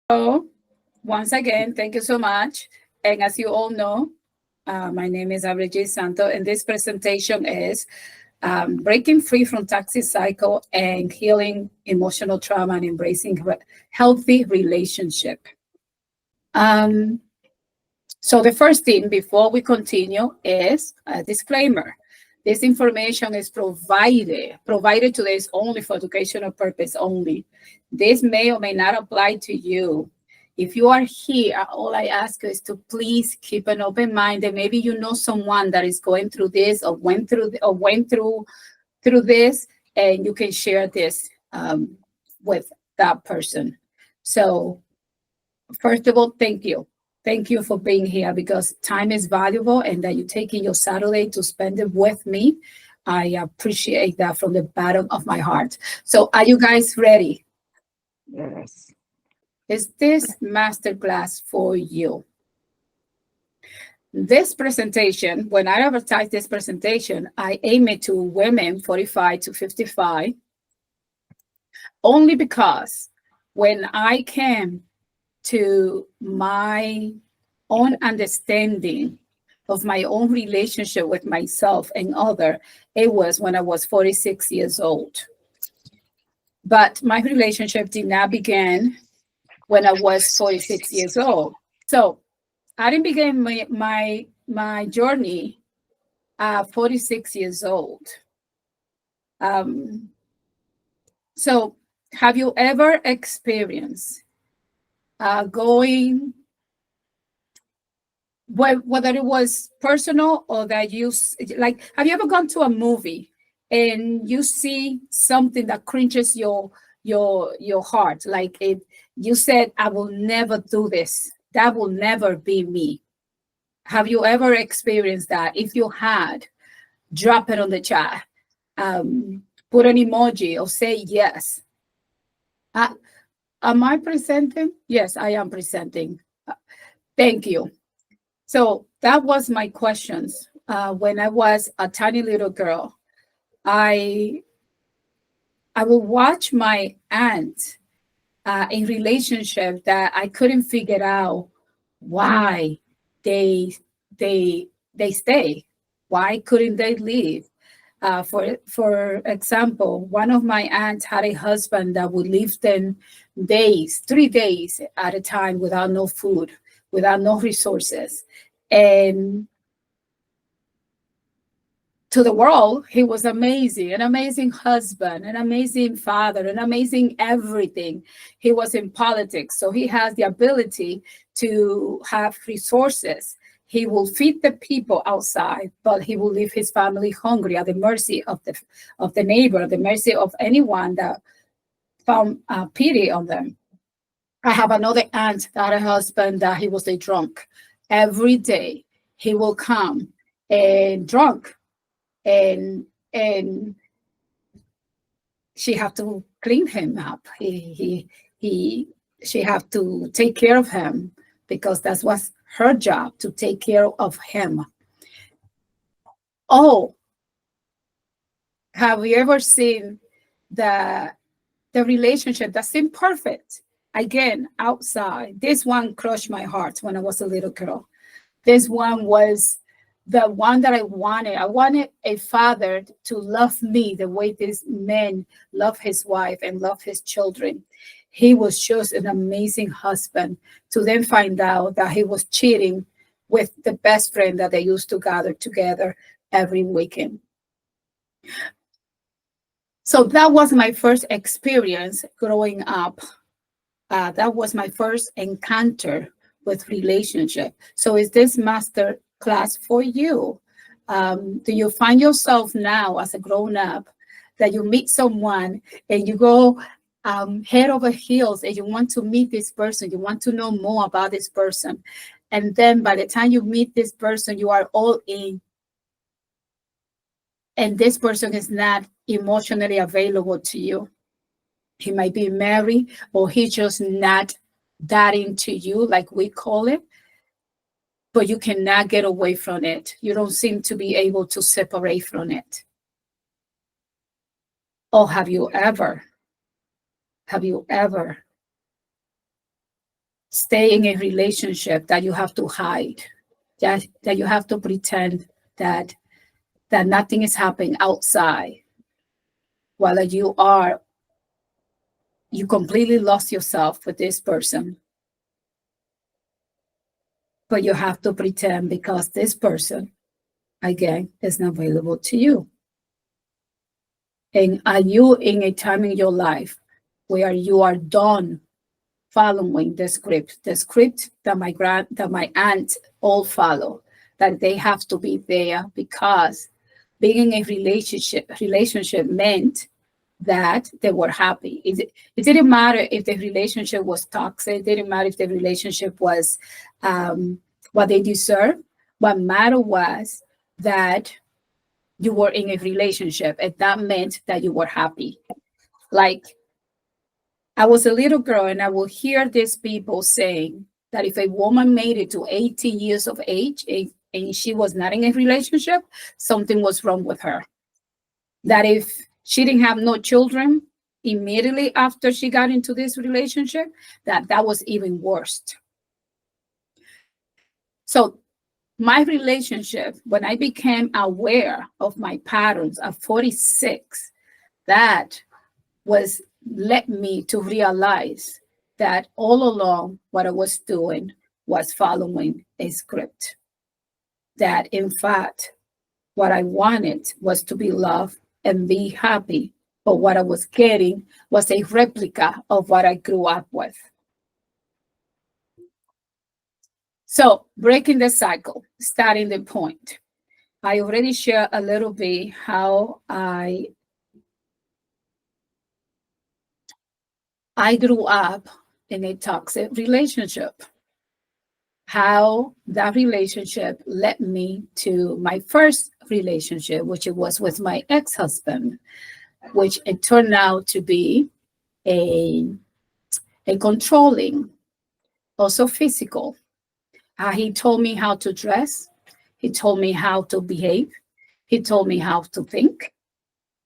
So, once again, thank you so much. And as you all know, my name is Iris G Santos, and this presentation is breaking free from toxic cycle and healing emotional trauma and embracing healthy relationship. Um, so the first thing before we continue is a disclaimer. This information is provided today is only for educational purpose only. This may or may not apply to you. If you are here, all I ask you is to please keep an open mind, and maybe you know someone that is going through this or went through this, and you can share this with that person. So first of all, thank you. Thank you for being here because time is valuable and that you're taking your Saturday to spend it with me. I appreciate that from the bottom of my heart. So, are you guys ready? Yes. Is this masterclass for you? This presentation, when I advertise this presentation, I aim it to women 45 to 55, only because when I came to my own understanding of my own relationship with myself and other, it was when I was 46 years old. But my relationship did not begin when I was 46 years old. So I didn't begin my journey at 46 years old. Um, so have you ever experienced going, whether it was personal or that like, have you ever gone to a movie and you see something that cringes your heart, like it, you said, I will never do this, that will never be me? Have you ever experienced that? If you had, drop it on the chat. Put an emoji or say yes. uh, am I presenting? Yes, I am presenting. Thank you. So that was my questions. When I was a tiny little girl, I I would watch my aunt in relationship that I couldn't figure out why they they stay. Why couldn't they leave? For example, one of my aunts had a husband that would leave them days, 3 days at a time without no food, without no resources, and to the world, he was amazing, an amazing husband, an amazing father, an amazing everything. He was in politics, so he has the ability to have resources. He will feed the people outside, but he will leave his family hungry at the mercy of the neighbor, at the mercy of anyone that found pity on them. I have another aunt that had a husband that he was a drunk. Every day he will come and drunk, and and she have to clean him up. He she have to take care of him because that's what's her job, to take care of him. Oh, have you ever seen the the relationship that seemed perfect? Again, outside. This one crushed my heart when I was a little girl. This one was the one that I wanted. I wanted a father to love me the way this man loved his wife and loved his children. He was just an amazing husband, to then find out that he was cheating with the best friend that they used to gather together every weekend. So that was my first experience growing up. That was my first encounter with relationship. So is this master class for you? Do you find yourself now as a grown up that you meet someone and you go head over heels and you want to meet this person, you want to know more about this person, and then by the time you meet this person, you are all in, and this person is not emotionally available to you. He might be married, or he's just not that into you, like we call it, but you cannot get away from it. You don't seem to be able to separate from it. Or have you ever stay in a relationship that you have to hide, that you have to pretend that nothing is happening outside, while you completely lost yourself with this person, but you have to pretend because this person, again, is not available to you. And are you in a time in your life where you are done following the script that my aunt all follow, that they have to be there because being in a relationship meant that they were happy. It didn't matter if the relationship was toxic. It didn't matter if the relationship was what they deserve. What mattered was that you were in a relationship, and that meant that you were happy. Like, I was a little girl and I would hear these people saying that if a woman made it to 18 years of age and she was not in a relationship, something was wrong with her. That if she didn't have no children immediately after she got into this relationship, that was even worse. So my relationship, when I became aware of my patterns at 46, that was led me to realize that all along what I was doing was following a script. That in fact, what I wanted was to be loved and be happy. But what I was getting was a replica of what I grew up with. So breaking the cycle, starting the point. I already shared a little bit how I grew up in a toxic relationship, how that relationship led me to my first relationship, which it was with my ex-husband, which it turned out to be a controlling, also physical. He told me how to dress. He told me how to behave. He told me how to think.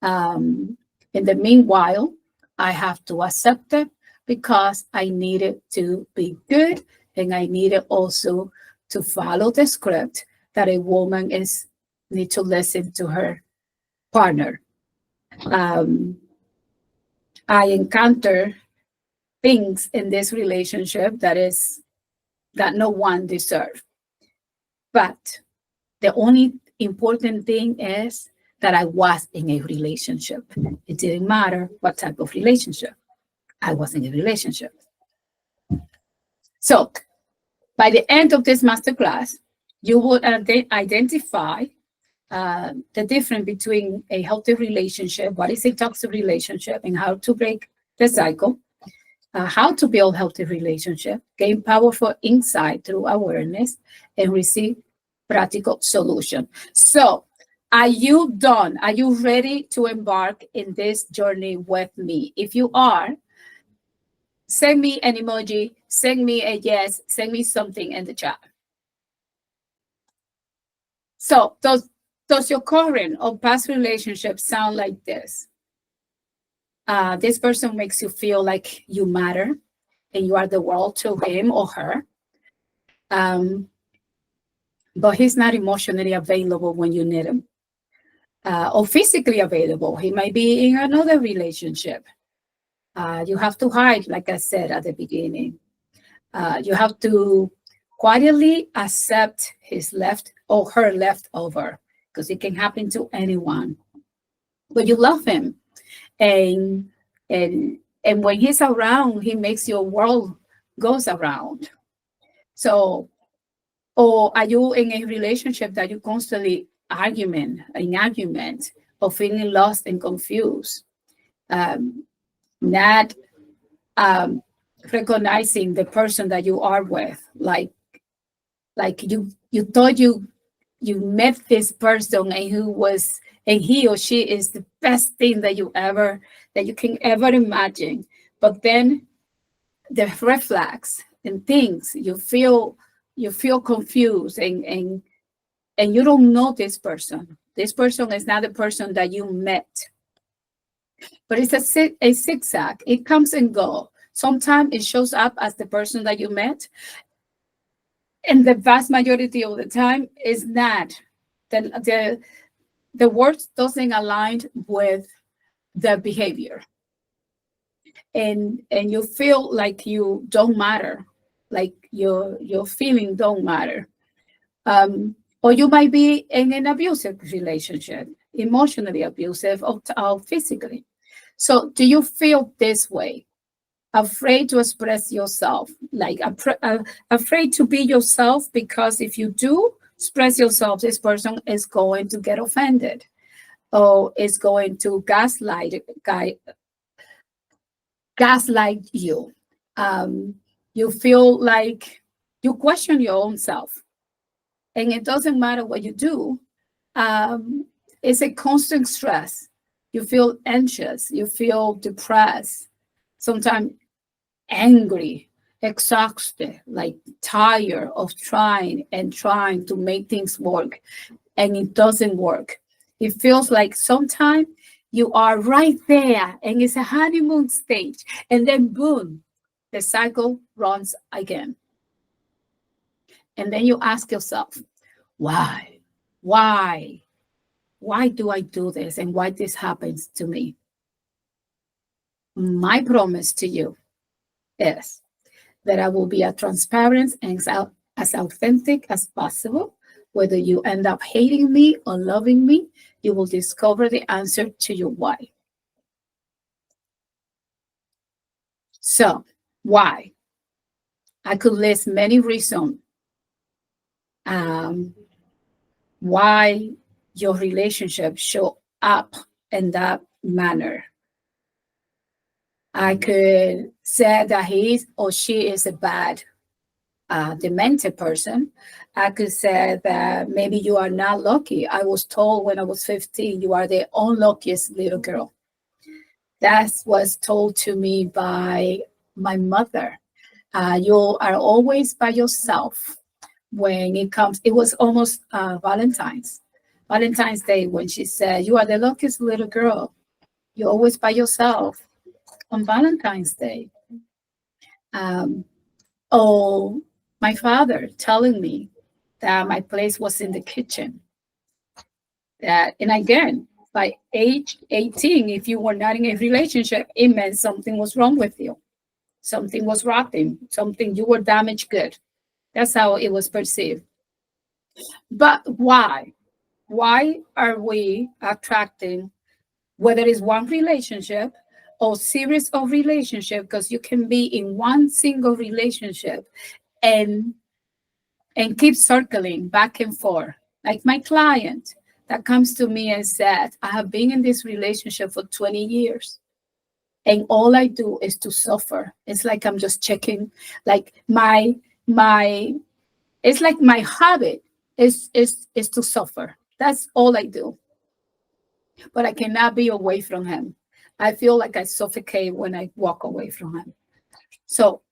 In the meanwhile, I have to accept it because I needed to be good, and I needed also to follow the script that a woman need to listen to her partner. I encounter things in this relationship that no one deserves. But the only important thing is that I was in a relationship. It didn't matter what type of relationship. I was in a relationship. So by the end of this masterclass, you would identify the difference between a healthy relationship, what is a toxic relationship, and how to break the cycle, how to build healthy relationship, gain powerful insight through awareness, and receive practical solution. So are you done? Are you ready to embark in this journey with me? If you are, send me an emoji, send me a yes, send me something in the chat. So does your current or past relationship sound like this? This person makes you feel like you matter and you are the world to him or her. But he's not emotionally available when you need him. Or physically available. He might be in another relationship. You have to hide, like I said at the beginning. You have to quietly accept his left or her leftover, because it can happen to anyone. But you love him, and when he's around, he makes your world goes around. So, or are you in a relationship that you constantly argument, or feeling lost and confused, not recognizing the person that you are with, like you thought you met this person and he or she is the best thing that you can ever imagine, but then the red flags and things you feel confused, and you don't know this person. This person is not the person that you met, but it's a zigzag. It comes and go. Sometimes it shows up as the person that you met, and the vast majority of the time is not. The words doesn't align with the behavior, and you feel like you don't matter, like your feeling don't matter. Or you might be in an abusive relationship, emotionally abusive, or physically. So do you feel this way, afraid to express yourself, like afraid to be yourself, because if you do express yourself, this person is going to get offended, or is going to gaslight you. You feel like you question your own self, and it doesn't matter what you do. Um, it's a constant stress. You feel anxious, you feel depressed, sometimes angry, exhausted, like tired of trying to make things work, and it doesn't work. It feels like sometimes you are right there and it's a honeymoon stage, and then boom, the cycle runs again. And then you ask yourself, why? Why? Why do I do this, and why this happens to me? My promise to you is that I will be as transparent and as authentic as possible. Whether you end up hating me or loving me, you will discover the answer to your why. So, why? I could list many reasons um, why your relationship show up in that manner. I could say that he is or she is a bad demented person. I could say that maybe you are not lucky. I was told when I was 15, you are the unluckiest little girl. That was told to me by my mother. You are always by yourself when it comes. It was almost Valentine's Day, when she said, you are the luckiest little girl. You're always by yourself on Valentine's Day. Um, oh, my father telling me that my place was in the kitchen. That, and again, by age 18, if you were not in a relationship, it meant something was wrong with you. Something was rotten, something, you were damaged good. That's how it was perceived. But why? Why are we attracting, whether it's one relationship or series of relationship, because you can be in one single relationship and keep circling back and forth. Like my client that comes to me and said, I have been in this relationship for 20 years. And all I do is to suffer. It's like I'm just checking, like my it's like my habit is to suffer. That's all I do. But I cannot be away from him. I feel like I suffocate when I walk away from him. So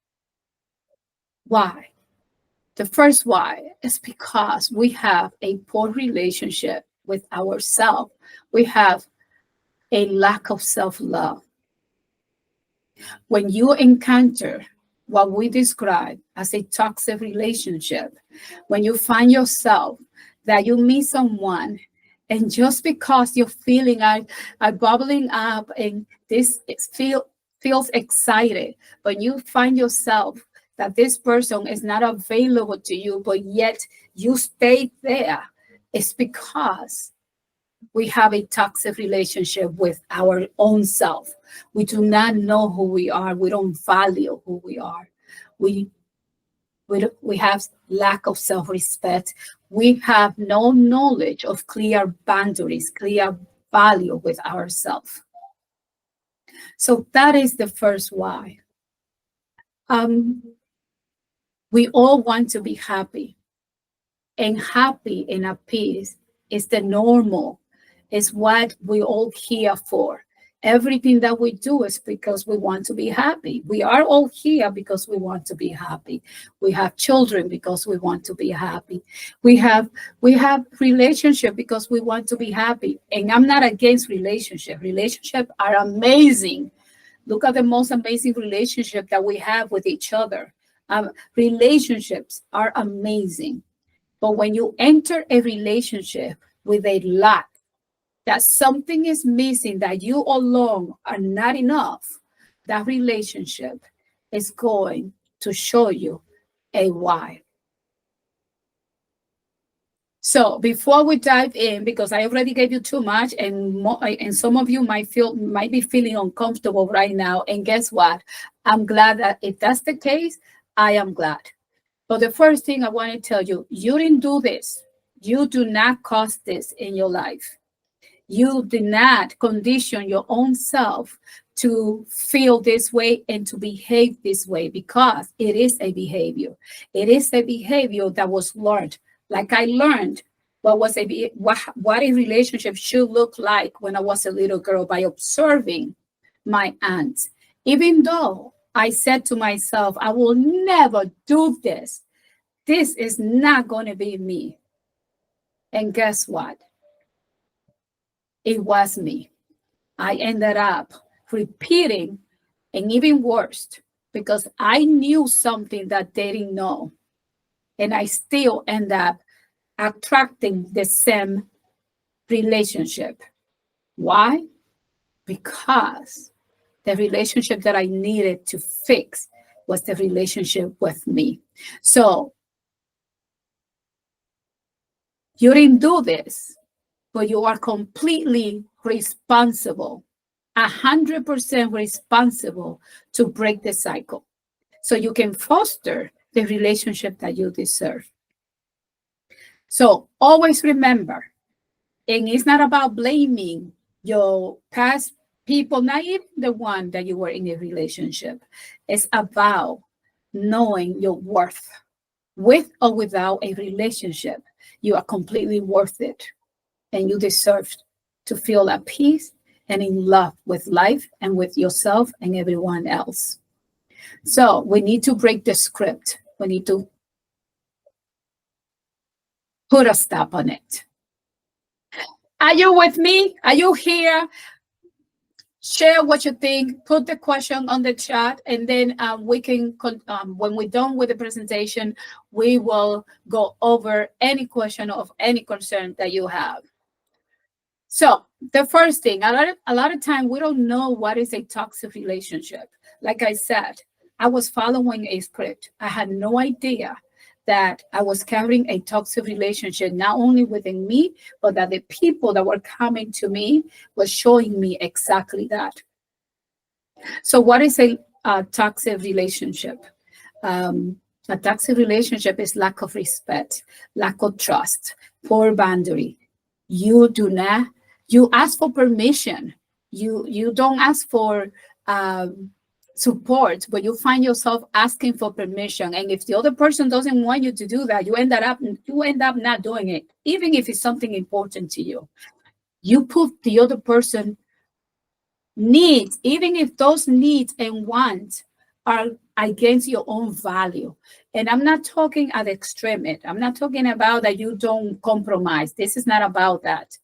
why? The first why is because we have a poor relationship with ourselves. We have a lack of self-love. When you encounter what we describe as a toxic relationship, when you find yourself that you meet someone, and just because your feeling are bubbling up and feels excited, but you find yourself that this person is not available to you, but yet you stay there, it's because we have a toxic relationship with our own self. We do not know who we are. We don't value who we are. We we have lack of self-respect. We have no knowledge of clear boundaries, clear value with ourselves. So that is the first why. Um, we all want to be happy, and happy and at peace is the normal, is what we all here for. Everything that we do is because we want to be happy. We are all here because we want to be happy. We have children because we want to be happy. We have relationship because we want to be happy. And I'm not against relationship. Relationships are amazing. Look at the most amazing relationship that we have with each other. Relationships are amazing. But when you enter a relationship with a lack, that something is missing, that you alone are not enough, that relationship is going to show you a why. So before we dive in, because I already gave you too much, and some of you might be feeling uncomfortable right now. And guess what? I'm glad that if that's the case, I am glad. But the first thing I want to tell you, you didn't do this. You do not cause this in your life. You do not condition your own self to feel this way and to behave this way, because it is a behavior. It is a behavior that was learned. Like I learned what a relationship should look like when I was a little girl by observing my aunts. Even though I said to myself, I will never do this. This is not going to be me. And guess what? It was me. I ended up repeating, and even worse, because I knew something that they didn't know. And I still end up attracting the same relationship. Why? Because the relationship that I needed to fix was the relationship with me. So you didn't do this, but you are completely responsible, 100% responsible to break the cycle so you can foster the relationship that you deserve. So always remember, and it's not about blaming your past people, not even the one that you were in a relationship. It's about knowing your worth. With or without a relationship, you are completely worth it. And you deserve to feel at peace and in love with life and with yourself and everyone else. So we need to break the script. We need to put a stop on it. Are you with me? Are you here? Share what you think. Put the question on the chat, and then we can, when we're done with the presentation, we will go over any question of any concern that you have. So the first thing, a lot of time we don't know what is a toxic relationship. Like I said, I was following a script. I had no idea that I was carrying a toxic relationship, not only within me, but that the people that were coming to me were showing me exactly that. So what is a toxic relationship? A toxic relationship is lack of respect, lack of trust, poor boundary. You do not, you ask for permission. You don't ask for support, but you find yourself asking for permission. And if the other person doesn't want you to do that, you end up not doing it, even if it's something important to you. You put the other person needs, even if those needs and wants are against your own value. And I'm not talking at the extreme. I'm not talking about that you don't compromise. This is not about that.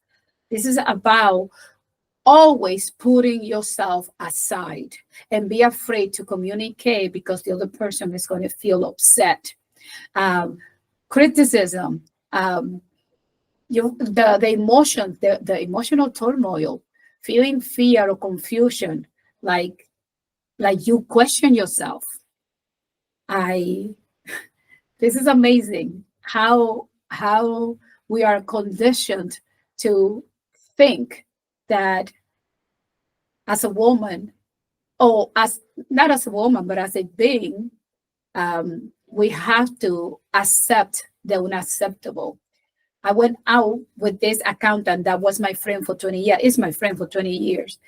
This is about always putting yourself aside and be afraid to communicate because the other person is going to feel upset. Criticism, the emotion, the emotional turmoil, feeling fear or confusion, like you question yourself. This is amazing how we are conditioned to think that as a woman, or as not as a woman, but as a being, we have to accept the unacceptable. I went out with this accountant that was my friend for 20 years, is my friend for 20 years.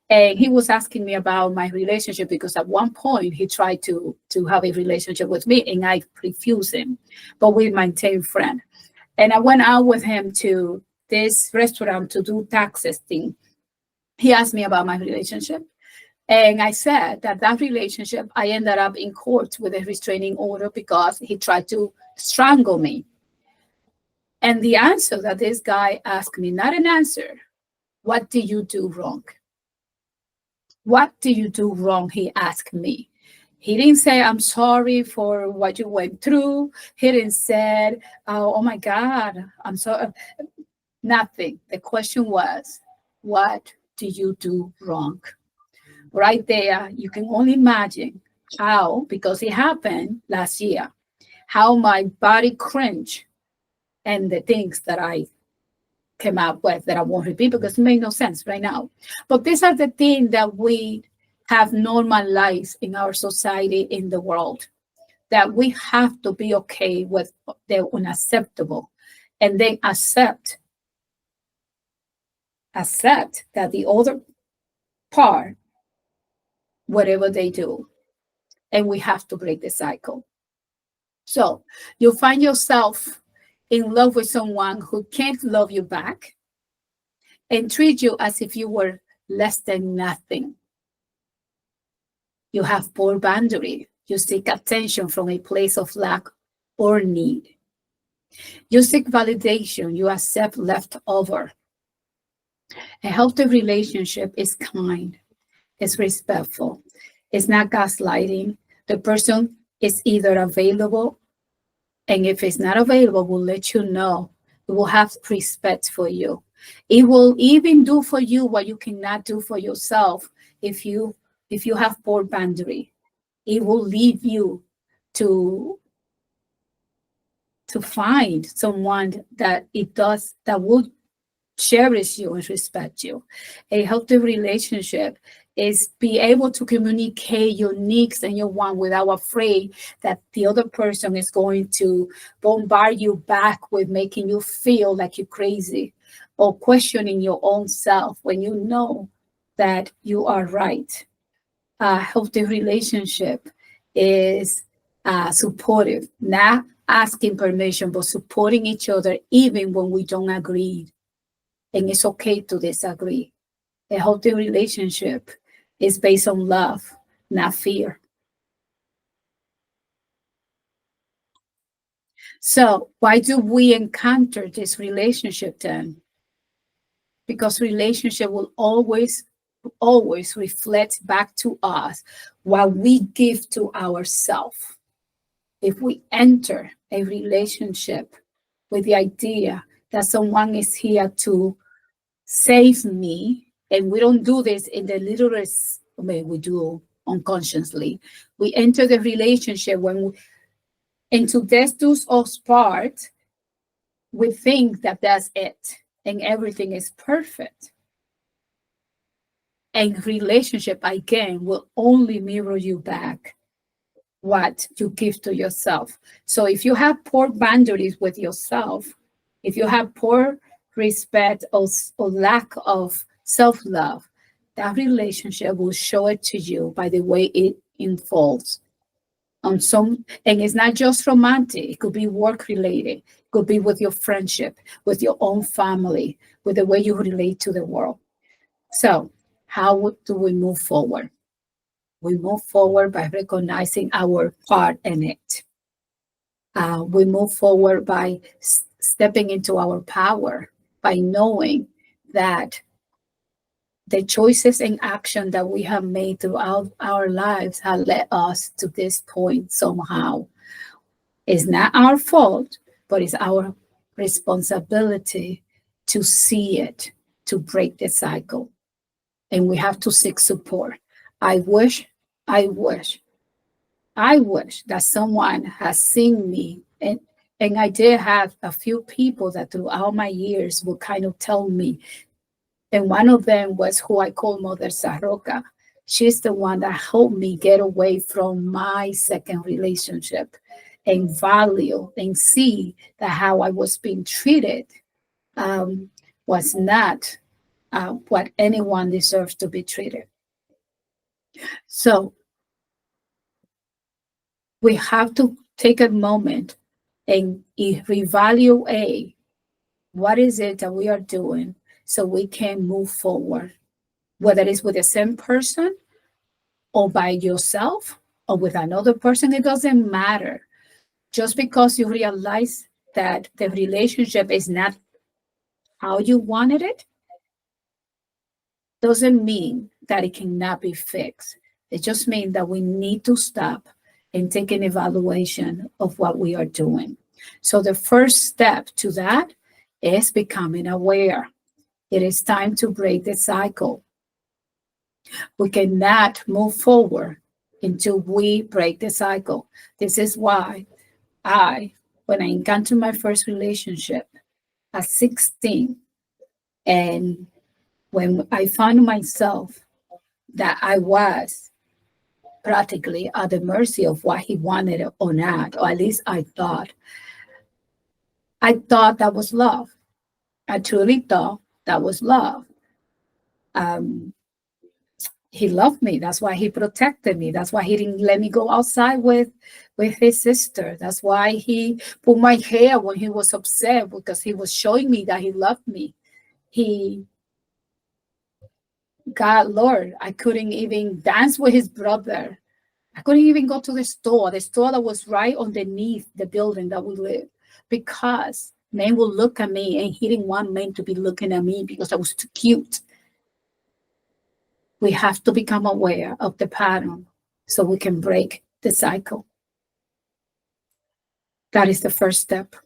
And he was asking me about my relationship because at one point he tried to have a relationship with me and I refused him, but we maintained friend. And I went out with him to this restaurant to do taxes thing. He asked me about my relationship. And I said that relationship, I ended up in court with a restraining order because he tried to strangle me. And the answer that this guy asked me, not an answer, what did you do wrong? What do you do wrong? He asked me. He didn't say, I'm sorry for what you went through. He didn't say, oh my God, I'm sorry. Nothing. The question was, what do you do wrong? Right there, you can only imagine how, because it happened last year, how my body cringed and the things that I came up with that I won't repeat because it made no sense right now. But these are the things that we have normalized in our society, in the world, that we have to be okay with the unacceptable and then accept that the other part, whatever they do, and we have to break the cycle. So you find yourself in love with someone who can't love you back and treat you as if you were less than nothing. You have poor boundary. You seek attention from a place of lack or need. You seek validation. You accept leftover. A healthy relationship is kind, it's respectful, it's not gaslighting. The person is either available, and if it's not available, will let you know. It will have respect for you. It will even do for you what you cannot do for yourself if you have poor boundary. It will lead you to find someone that it does that will cherish you and respect you. A healthy relationship is be able to communicate your needs and your want without afraid that the other person is going to bombard you back with making you feel like you're crazy or questioning your own self when you know that you are right. A healthy relationship is supportive, not asking permission, but supporting each other even when we don't agree. And it's okay to disagree. A healthy relationship is based on love, not fear. So, why do we encounter this relationship then? Because relationship will always reflect back to us what we give to ourselves. If we enter a relationship with the idea that someone is here to save me, and we don't do this in the literal way, we do unconsciously. We enter the relationship and to this do us part, we think that that's it and everything is perfect. And relationship again will only mirror you back what you give to yourself. So if you have poor boundaries with yourself, if you have poor respect or lack of self-love, that relationship will show it to you by the way it unfolds. And it's not just romantic, it could be work related, it could be with your friendship, with your own family, with the way you relate to the world. So how do we move forward? We move forward by recognizing our part in it. We move forward by stepping into our power, by knowing that the choices and action that we have made throughout our lives have led us to this point somehow. It's not our fault, but it's our responsibility to see it, to break the cycle. And we have to seek support. I wish, I wish I wish that someone has seen me, and I did have a few people that throughout my years would kind of tell me. And one of them was who I call Mother Sarroca. She's the one that helped me get away from my second relationship and value and see that how I was being treated was not what anyone deserves to be treated. So we have to take a moment and reevaluate what is it that we are doing so we can move forward, whether it's with the same person or by yourself or with another person. It doesn't matter. Just because you realize that the relationship is not how you wanted it doesn't mean that it cannot be fixed. It just means that we need to stop and take an evaluation of what we are doing. So the first step to that is becoming aware. It is time to break the cycle. We cannot move forward until we break the cycle. This is why when I encountered my first relationship at 16, and when I found myself that I was practically at the mercy of what he wanted or not, or at least I thought that was love. I truly thought that was love. Um, he loved me. That's why he protected me. That's why he didn't let me go outside with his sister. That's why he pulled my hair when he was upset, because he was showing me that he loved me. He, God Lord, I couldn't even dance with his brother. I couldn't even go to the store that was right underneath the building that we lived, because men would look at me, and he didn't want men to be looking at me because I was too cute. We have to become aware of the pattern so we can break the cycle. That is the first step.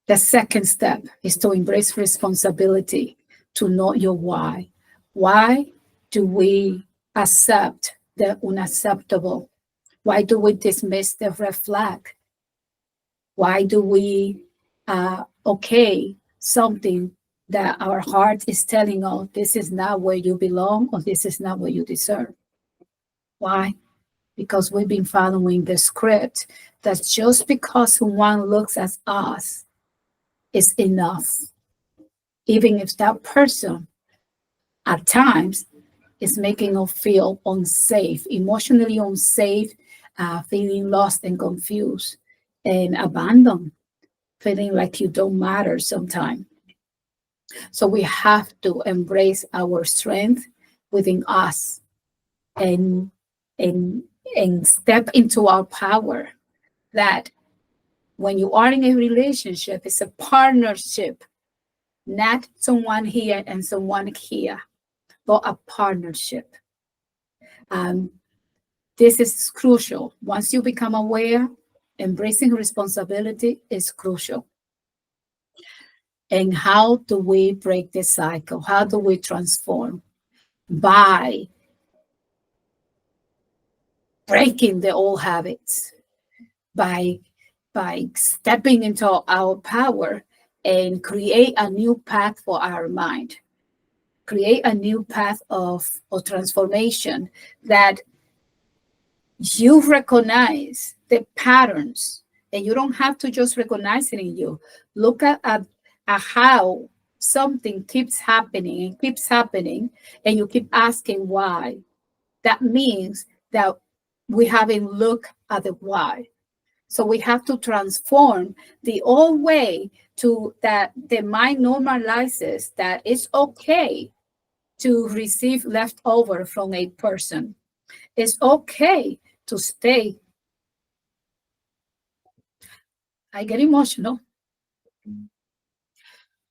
The second step is to embrace responsibility, to know your why. Why do we accept the unacceptable? Why do we dismiss the red flag? Why do we okay something that our heart is telling us this is not where you belong, or this is not what you deserve? Why? Because we've been following the script that just because someone looks at us is enough, even if that person at times is making us feel unsafe, emotionally unsafe, feeling lost and confused and abandoned, feeling like you don't matter sometimes. So we have to embrace our strength within us, and and and step into our power. That when you are in a relationship, it's a partnership, not someone here and someone here, but a partnership. Um, this is crucial. Once you become aware, embracing responsibility is crucial. And how do we break this cycle? How do we transform? By breaking the old habits, by stepping into our power and create a new path for our mind, create a new path of transformation, that you recognize the patterns, and you don't have to just recognize it in you. Look at how something keeps happening and keeps happening, and you keep asking why. That means that we haven't looked at the why. So we have to transform the old way to that the mind normalizes that it's okay to receive leftover from a person. It's okay to stay. I get emotional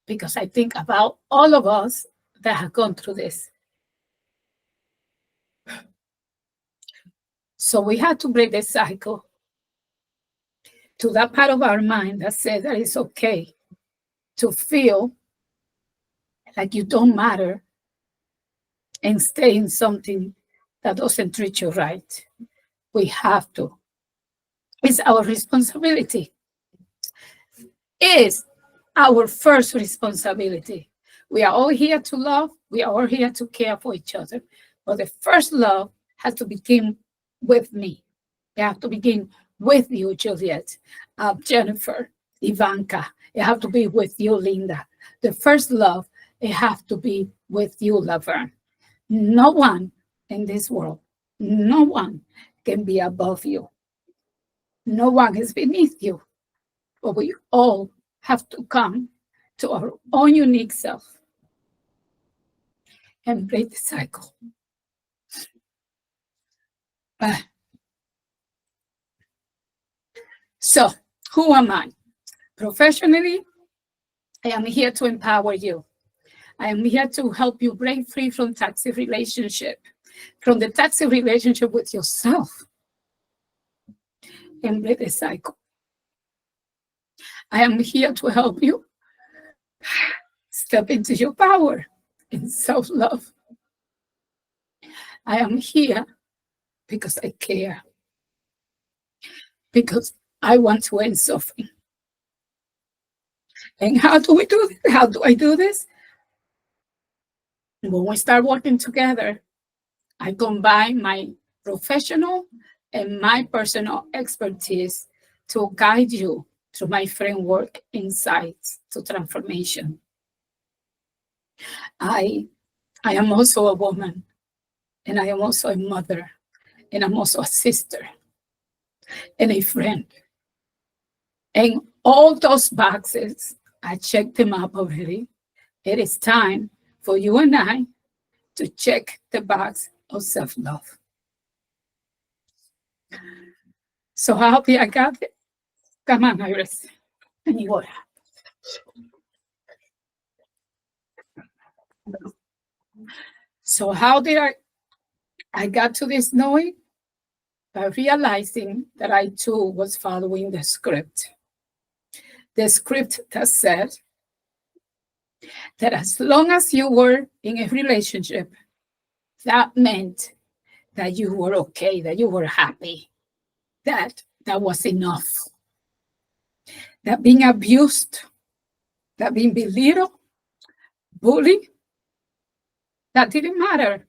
because I think about all of us that have gone through this. So we have to break the cycle to that part of our mind that says that it's okay to feel like you don't matter and stay in something that doesn't treat you right. We have to. It's our responsibility. It's our first responsibility. We are all here to love. We are all here to care for each other. But the first love has to begin with me. It has to begin with you, Juliet, Jennifer, Ivanka. It has to be with you, Linda. The first love, it has to be with you, Laverne. No one in this world, no one can be above you. No one is beneath you. But we all have to come to our own unique self and break the cycle. Uh, so, who am I? Professionally, I am here to empower you. I am here to help you break free from toxic relationship, from the toxic relationship with yourself, and break the cycle. I am here to help you step into your power in self-love. I am here because I care, because I want to end suffering. And how do we do this? How do I do this? When we start working together, I combine my professional and my personal expertise to guide you through my framework insights to transformation. I am also a woman, and I am also a mother, and I'm also a sister and a friend. And all those boxes, I checked them up already. It is time for you and I to check the box of self-love. So I hope I got it. Come on, Iris. I need water. So how did I got to this knowing? By realizing that I too was following the script. The script that said that as long as you were in a relationship, that meant that you were okay, that you were happy, that was enough. That being abused, that being belittled, bullied, that didn't matter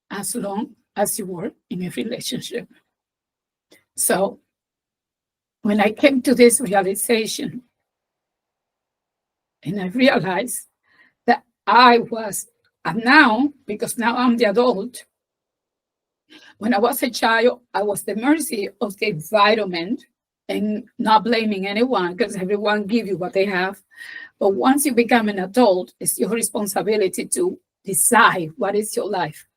as long as you were in a relationship. So when I came to this realization, and I realized that I was, and now, because now I'm the adult, when I was a child, I was the mercy of the environment and not blaming anyone because everyone gives you what they have. But once you become an adult, it's your responsibility to decide what is your life,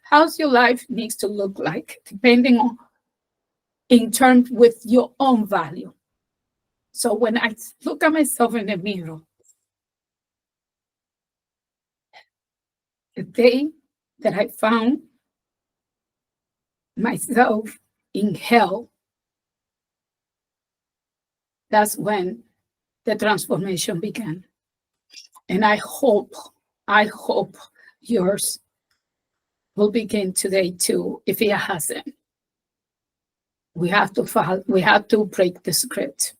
how's your life needs to look like, depending on, in terms with your own value. So when I look at myself in the mirror, the day that I found myself in hell, that's when the transformation began. And I hope yours will begin today too, if it hasn't. We have to break the script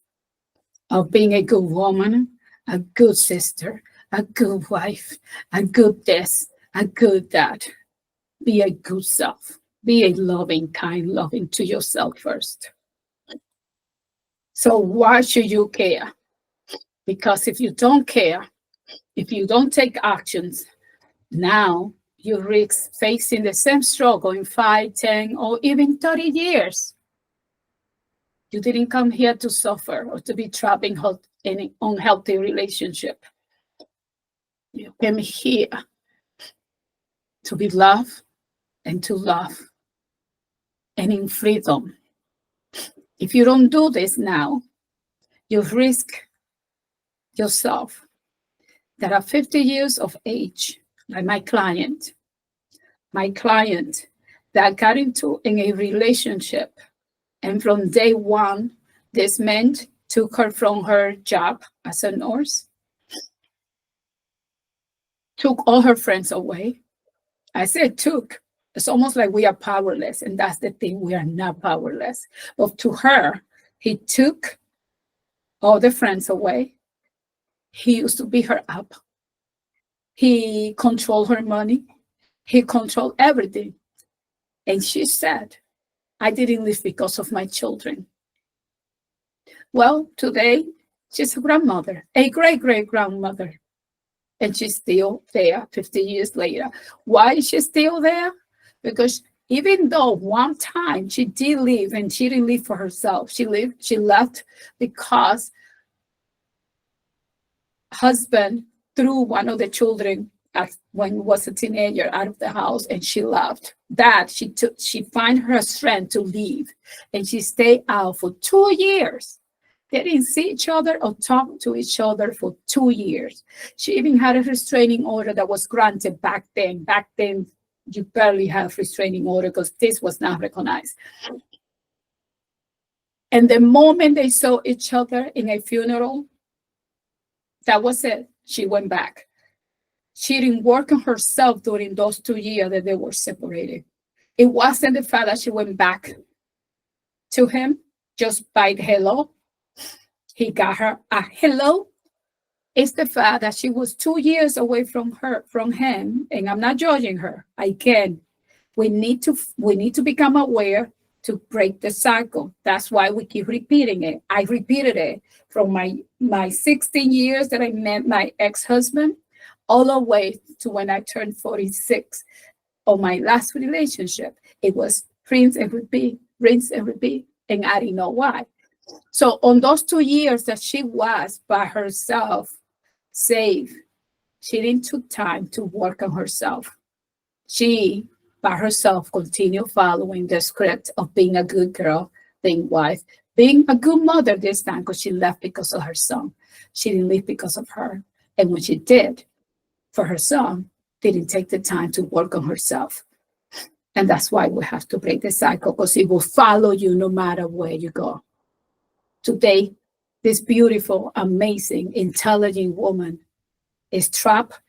of being a good woman, a good sister, a good wife, a good this, a good that. Be a good self. Be a loving, kind, loving to yourself first. So why should you care? Because if you don't care, if you don't take actions, now you risk facing the same struggle in 5, 10, or even 30 years. You didn't come here to suffer or to be trapped in an unhealthy relationship. You came here to be loved and to love and in freedom. If you don't do this now, you risk yourself that at 50 years of age, like my client that got into in a relationship, and from day one, this man took her from her job as a nurse, took all her friends away. I said took. It's almost like we are powerless, and that's the thing, we are not powerless. But to her, he took all the friends away. He used to beat her up. He controlled her money. He controlled everything. And she said, I didn't live because of my children. Well, today, she's a grandmother, a great-great-grandmother. And she's still there 50 years later. Why is she still there? Because even though one time she did leave, and she didn't leave for herself, she left because husband threw one of the children when he was a teenager out of the house, and she left. That she find her strength to leave, and she stayed out for 2 years. They didn't see each other or talk to each other for 2 years. She even had a restraining order that was granted back then. Back then, you barely have restraining order because this was not recognized. And the moment they saw each other in a funeral, that was it. She went back. She didn't work on herself during those 2 years that they were separated. It wasn't the fact that she went back to him just by hello. He got her a hello. It's the fact that she was 2 years away from him, and I'm not judging her. I can. We need to become aware to break the cycle. That's why we keep repeating it. I repeated it from my 16 years that I met my ex-husband all the way to when I turned 46 on my last relationship. It was rinse and repeat, rinse and repeat, and I didn't know why. So on those 2 years that she was by herself, safe, she didn't take time to work on herself. She, by herself, continued following the script of being a good girl, being wife, being a good mother this time because she left because of her son. She didn't leave because of her. And when she did for her son, didn't take the time to work on herself. And that's why we have to break the cycle because it will follow you no matter where you go. Today, this beautiful, amazing, intelligent woman is trapped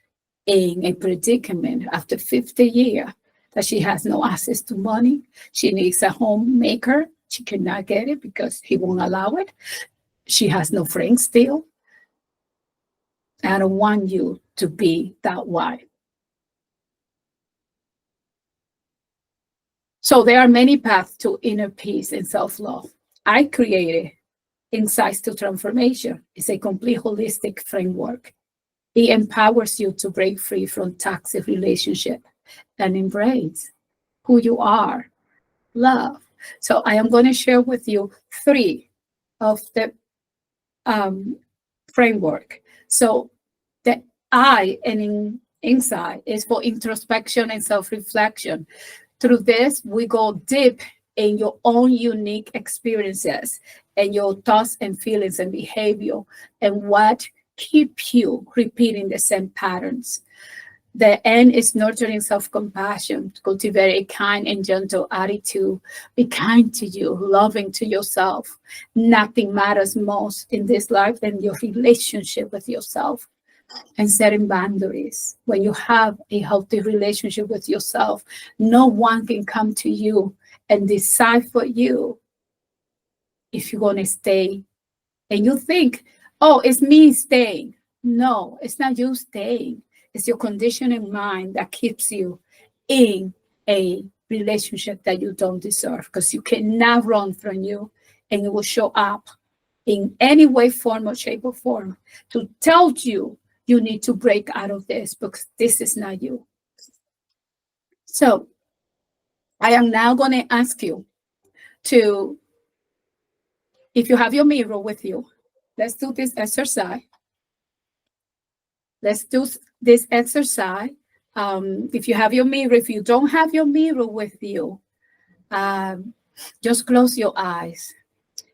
in a predicament after 50 years that she has no access to money. She needs a homemaker. She cannot get it because he won't allow it. She has no friends still. I don't want you to be that wife. So there are many paths to inner peace and self-love. I created Insights to Transformation. It's a complete holistic framework. It empowers you to break free from toxic relationship and embrace who you are, love. So I am going to share with you 3 of the framework. So the I and inside is for introspection and self-reflection. Through this, we go deep in your own unique experiences and your thoughts and feelings and behavior and what keep you repeating the same patterns. The end is nurturing self-compassion, cultivate a kind and gentle attitude, be kind to you, loving to yourself. Nothing matters most in this life than your relationship with yourself and setting boundaries. When you have a healthy relationship with yourself, no one can come to you and decide for you if you're going to stay. And you think, oh, it's me staying. No, it's not you staying. It's your conditioning mind that keeps you in a relationship that you don't deserve because you cannot run from you and it will show up in any way, form, or shape or form to tell you you need to break out of this because this is not you. So I am now going to ask you to, if you have your mirror with you, let's do this exercise. Let's do this exercise. If you have your mirror, if you don't have your mirror with you, just close your eyes,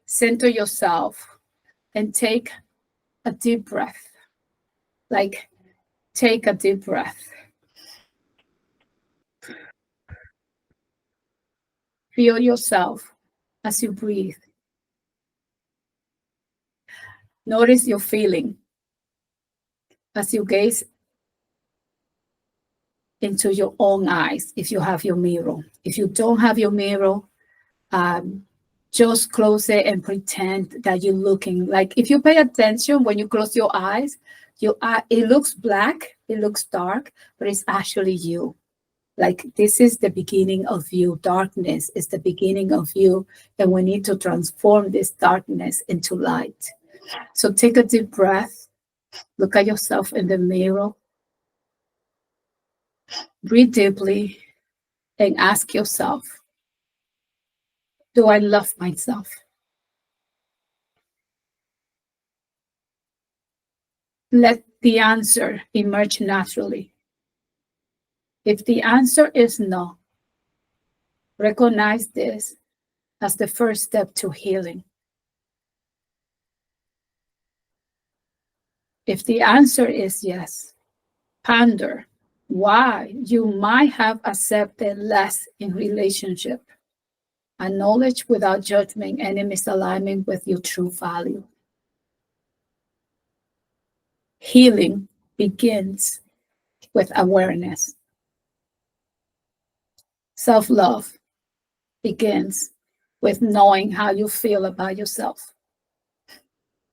center yourself, and take a deep breath. Like, take a deep breath. Feel yourself as you breathe. Notice your feeling as you gaze into your own eyes if you have your mirror. If you don't have your mirror, just close it and pretend that you're looking. Like if you pay attention when you close your eyes, it looks black, it looks dark, but it's actually you. Like this is the beginning of you. Darkness is the beginning of you, and we need to transform this darkness into light. So take a deep breath, look at yourself in the mirror, breathe deeply, and ask yourself, do I love myself? Let the answer emerge naturally. If the answer is no, recognize this as the first step to healing. If the answer is yes, ponder why you might have accepted less in relationship. Acknowledge without judgment any misalignment with your true value. Healing begins with awareness. Self-love begins with knowing how you feel about yourself.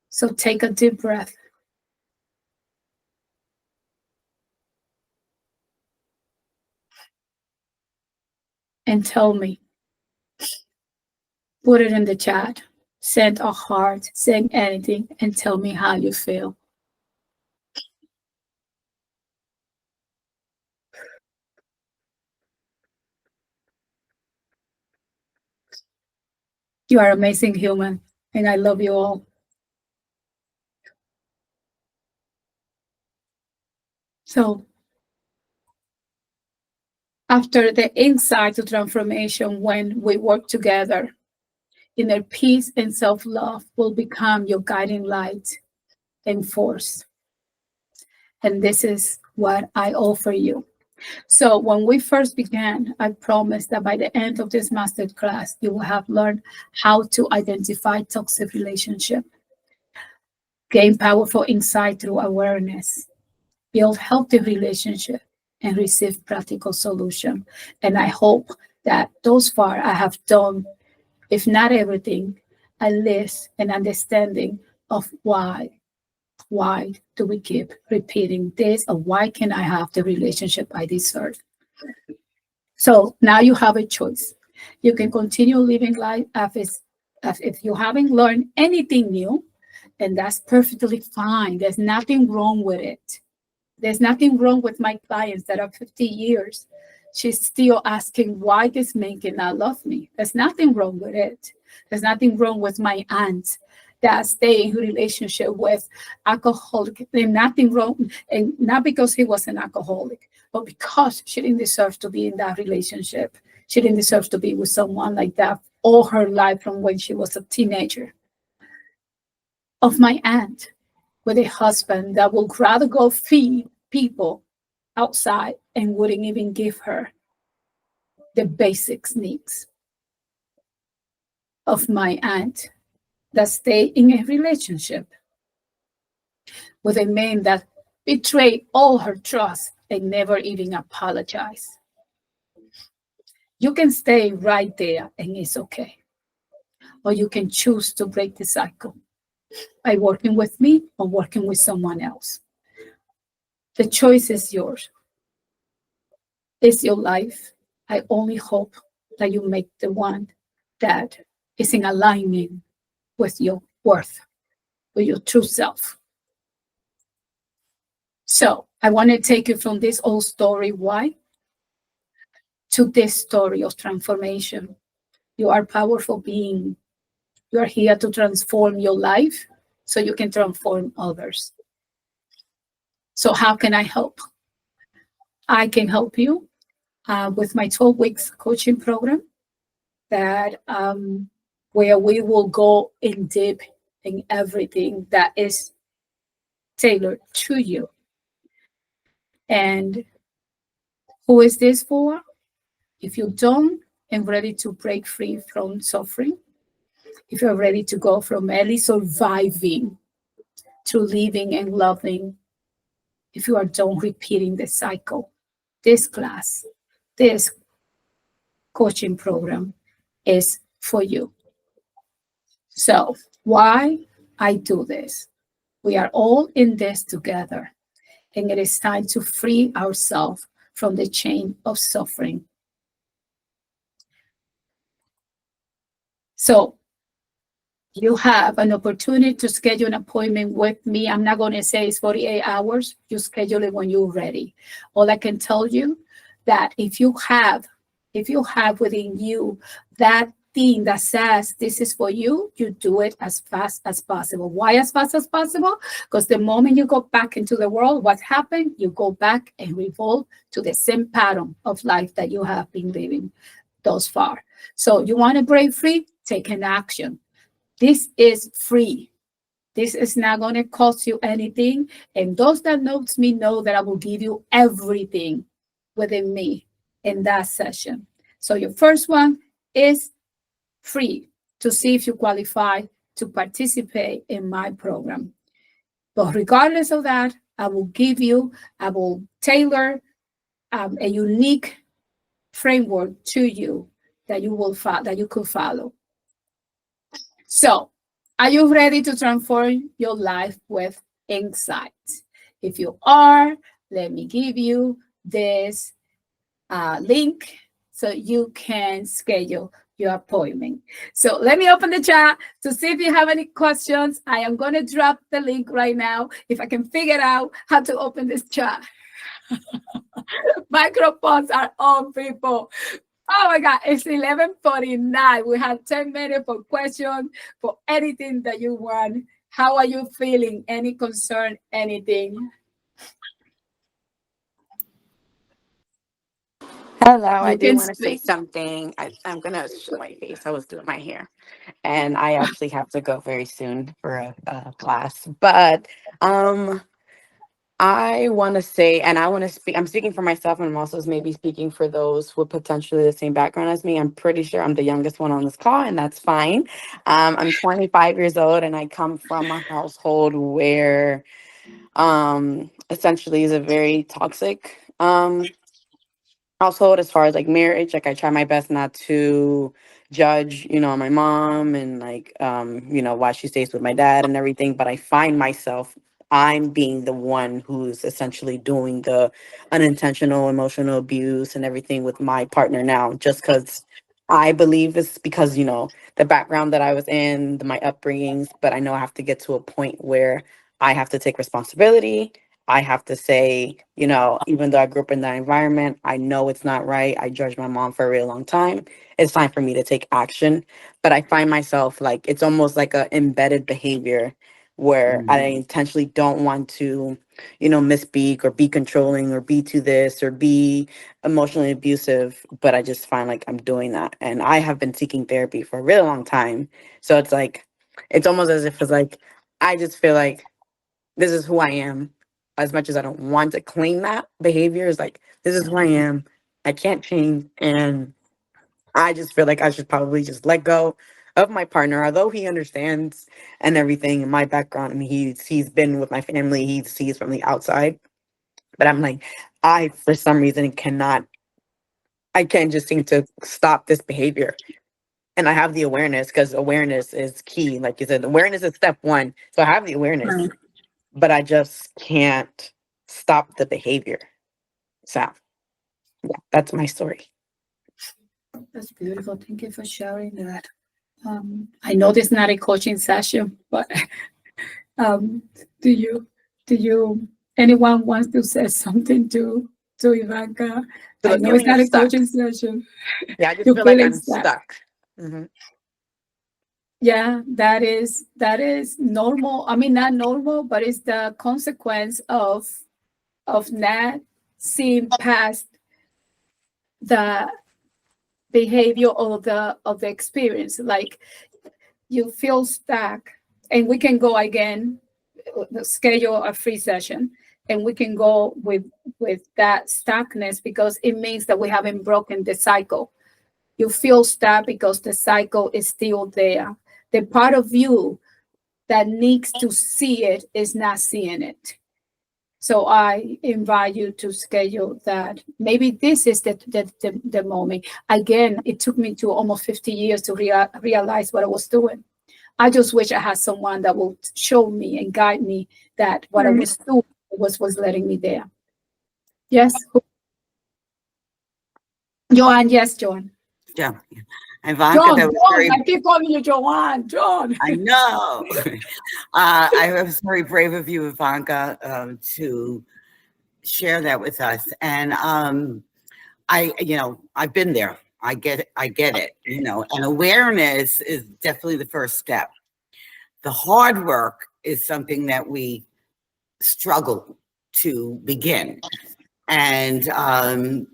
So take a deep breath and tell me. Put it in the chat. Send a heart, send anything, and tell me how you feel. You are amazing human, and I love you all. So, after the insight to transformation, when we work together, inner peace and self-love will become your guiding light and force. And this is what I offer you. So when we first began, I promised that by the end of this masterclass, you will have learned how to identify toxic relationship, gain powerful insight through awareness, build healthy relationship, and receive practical solution. And I hope that thus far I have done, if not everything, at least an understanding of why do we keep repeating this, or why can I have the relationship I deserve? So now you have a choice. You can continue living life as if you haven't learned anything new, and that's perfectly fine. There's nothing wrong with it. There's nothing wrong with my clients that are 50 years. She's still asking why this man cannot love me. There's nothing wrong with it. There's nothing wrong with my aunt that stay in relationship with alcoholic. There's nothing wrong, and not because he was an alcoholic, but because she didn't deserve to be in that relationship. She didn't deserve to be with someone like that all her life from when she was a teenager. Of my aunt with a husband that would rather go feed people outside and wouldn't even give her the basics needs. Of my aunt that stayed in a relationship with a man that betrayed all her trust and never even apologized. You can stay right there and it's okay. Or you can choose to break the cycle by working with me or working with someone else. The choice is yours. It's your life. I only hope that you make the one that is in alignment with your worth, with your true self. So I want to take you from this old story, why, to this story of transformation. You are a powerful being. You are here to transform your life so you can transform others. So how can I help? I can help you with my 12 weeks coaching program that where we will go in deep in everything that is tailored to you. And who is this for? If you don't and ready to break free from suffering, if you're ready to go from merely surviving to living and loving, if you are done repeating the cycle, this class, this coaching program is for you. So, why I do this? We are all in this together, and it is time to free ourselves from the chain of suffering. So, you have an opportunity to schedule an appointment with me. I'm not going to say it's 48 hours. You schedule it when you're ready. All I can tell you that if you have within you that thing that says this is for you, you do it as fast as possible. Why as fast as possible? Because the moment you go back into the world, what happened? You go back and revolve to the same pattern of life that you have been living thus far. So you want to break free? Take an action. This is free. This is not going to cost you anything. And those that knows me know that I will give you everything within me in that session. So your first one is free to see if you qualify to participate in my program. But regardless of that, I will tailor a unique framework to you that you could follow. So, are you ready to transform your life with insight? If you are, let me give you this link so you can schedule your appointment. So let me open the chat to see if you have any questions. I am going to drop the link right now if I can figure out how to open this chat. Microphones are on, people. Oh my God, it's 11:49. We have 10 minutes for questions, for anything that you want. How are you feeling? Any concern, anything? Hello, I You do can want to say speak. something. I'm going to show my face. I was doing my hair, and I actually have to go very soon for a class. But um, I want to say, and I want to speak, I'm speaking for myself, and I'm also maybe speaking for those with potentially the same background as me. I'm pretty sure I'm the youngest one on this call, and that's fine. I'm 25 years old, and I come from a household where essentially is a very toxic household as far as like marriage. Like I try my best not to judge, my mom and like why she stays with my dad and everything, but I find myself I'm being the one who's essentially doing the unintentional emotional abuse and everything with my partner now, just because I believe it's because the background that I was in, my upbringings, but I know I have to get to a point where I have to take responsibility. I have to say, even though I grew up in that environment, I know it's not right. I judged my mom for a really long time. It's time for me to take action. But I find myself like it's almost like a embedded behavior where I intentionally don't want to, misspeak or be controlling or be to this or be emotionally abusive. But I just find like I'm doing that. And I have been seeking therapy for a really long time. So it's like, it's almost as if it's like, I just feel like this is who I am. As much as I don't want to claim that behavior, is like this is who I am. I can't change, and I just feel like I should probably just let go of my partner, although he understands and everything in my background. I mean, he's been with my family. He sees from the outside, but I'm like, I for some reason cannot. I can't just seem to stop this behavior. And I have the awareness because awareness is key. Like you said, awareness is step one. So I have the awareness, Right. but I just can't stop the behavior. So yeah, that's my story. That's beautiful. Thank you for sharing that. I know this is not a coaching session, but um, do you, anyone wants to say something to Ivanka? So I the know it's feeling not of a stuck. coaching session. Yeah, I just You feel like feeling I'm stuck. stuck. Hmm. Yeah, that is normal. I mean, not normal, but it's the consequence of not seeing past the behavior of the experience. Like you feel stuck, and we can go again, schedule a free session, and we can go with that stuckness because it means that we haven't broken the cycle. You feel stuck because the cycle is still there. The part of you that needs to see it is not seeing it. So I invite you to schedule that. Maybe this is the moment. Again, it took me to almost 50 years to realize what I was doing. I just wish I had someone that would show me and guide me that what I was doing was letting me there. Yes, Joanne. Yes, Joan. Yeah. Ivanka, John, that was John. very, I keep calling you Joanne. John. I know. I was very brave of you, Ivanka, to share that with us. And I've been there. I get it, and awareness is definitely the first step. The hard work is something that we struggle to begin. And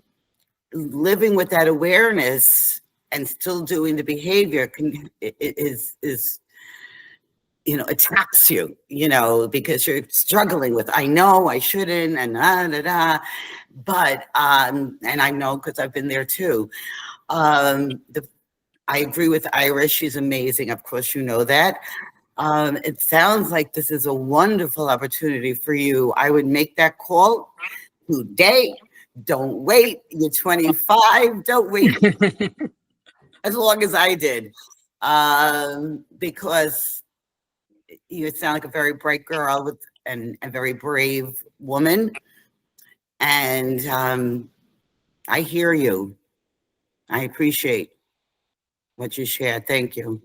living with that awareness and still doing the behavior is attacks you, because you're struggling with, I know I shouldn't, and but, and I know because I've been there too. I agree with Iris. She's amazing. Of course, you know that. It sounds like this is a wonderful opportunity for you. I would make that call today. Don't wait. You're 25. Don't wait as long as I did, because you sound like a very bright girl and a very brave woman. And I hear you. I appreciate what you shared. Thank you.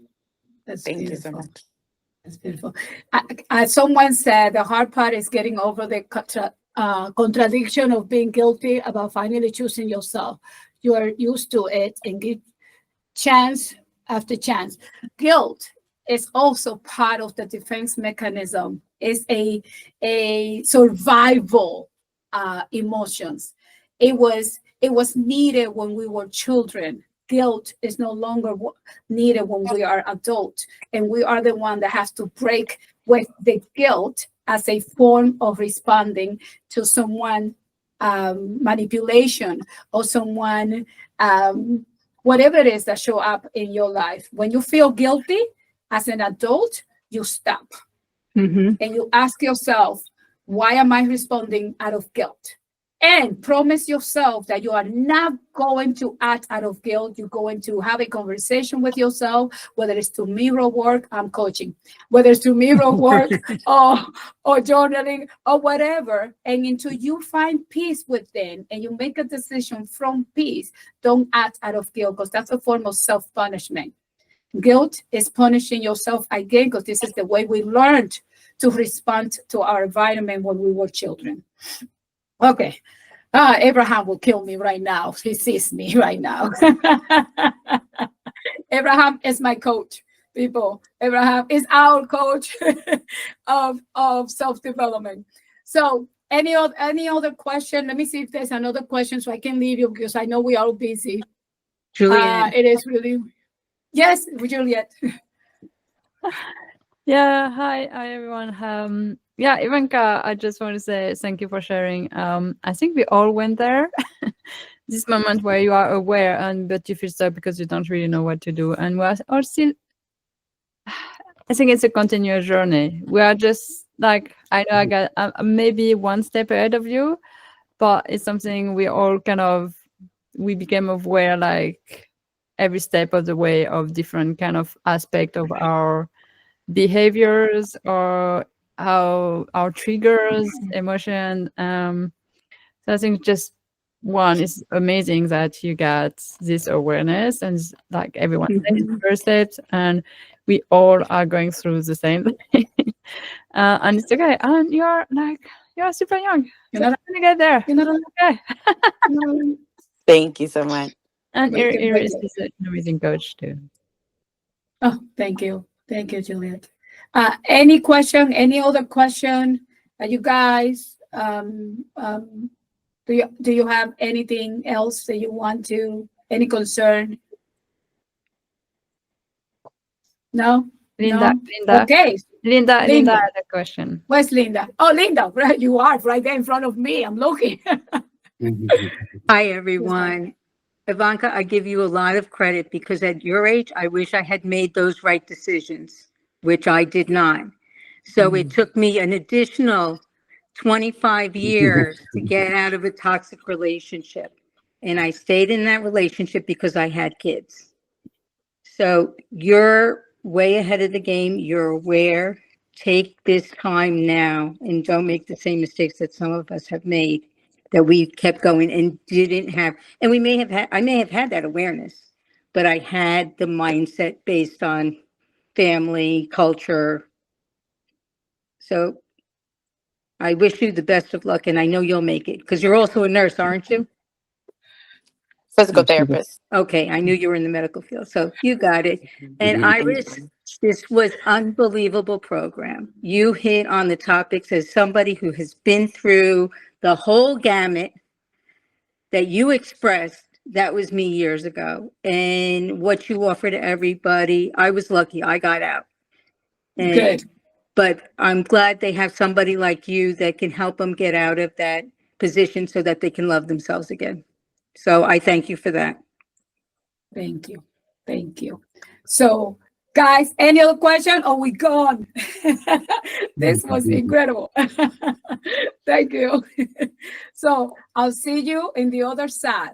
That's Thank you so beautiful. much. That's beautiful. Someone said the hard part is getting over the contradiction of being guilty about finally choosing yourself. You are used to it and give chance after chance. Guilt is also part of the defense mechanism. It's a survival emotions. It was needed when we were children. Guilt is no longer needed when we are adult, and we are the one that has to break with the guilt as a form of responding to someone manipulation or someone whatever it is that show up in your life. When you feel guilty as an adult, you stop and you ask yourself, why am I responding out of guilt? And promise yourself that you are not going to act out of guilt. You're going to have a conversation with yourself, whether it's to mirror work, I'm coaching, whether it's to mirror work or journaling or whatever. And until you find peace within and you make a decision from peace, don't act out of guilt, because that's a form of self-punishment. Guilt is punishing yourself again, because this is the way we learned to respond to our environment when we were children. Okay. Abraham will kill me right now. He sees me right now. Abraham is my coach, people. Abraham is our coach of self-development. So any other question? Let me see if there's another question so I can leave you, because I know we are all busy. Juliet. It is really, yes, Juliet. Yeah, hi everyone. Yeah, Ivanka, I just want to say thank you for sharing. I think we all went there. This moment where you are aware but you feel stuck because you don't really know what to do, and we're all still. I think it's a continuous journey. We are just like, I know I got maybe one step ahead of you, but it's something we all we became aware like every step of the way of different kind of aspect of our behaviors or how our triggers, emotion. So I think just one is amazing that you got this awareness, and like everyone takes the first steps, and we all are going through the same thing. And it's okay. And you're super young. You're not gonna get there. You're not Okay. Thank you so much. And We can make Iris is an amazing coach too. Oh, thank you. Thank you, Juliet. Any question, any other question? You guys, do you have anything else that you want to, any concern? No? Linda, No? Linda. Okay. Linda Linda. had a question. Where's Linda? Oh, Linda, right, you are right there in front of me. I'm looking. Hi, everyone. Ivanka, I give you a lot of credit because at your age, I wish I had made those right decisions, which I did not. So it took me an additional 25 years to get out of a toxic relationship. And I stayed in that relationship because I had kids. So you're way ahead of the game. You're aware. Take this time now and don't make the same mistakes that some of us have made, that we kept going and didn't have. And I may have had that awareness, but I had the mindset based on family, culture. So I wish you the best of luck, and I know you'll make it because you're also a nurse, aren't you? Physical therapist. Okay, I knew you were in the medical field, so you got it. And Iris, this was unbelievable program. You hit on the topics as somebody who has been through the whole gamut that you expressed. That was me years ago. And what you offer to everybody, I was lucky. I got out. And, Good. but I'm glad they have somebody like you that can help them get out of that position so that they can love themselves again. So I thank you for that. Thank you. Thank you. So, guys, any other question or we gone? This was incredible. Thank you. So I'll see you in the other side.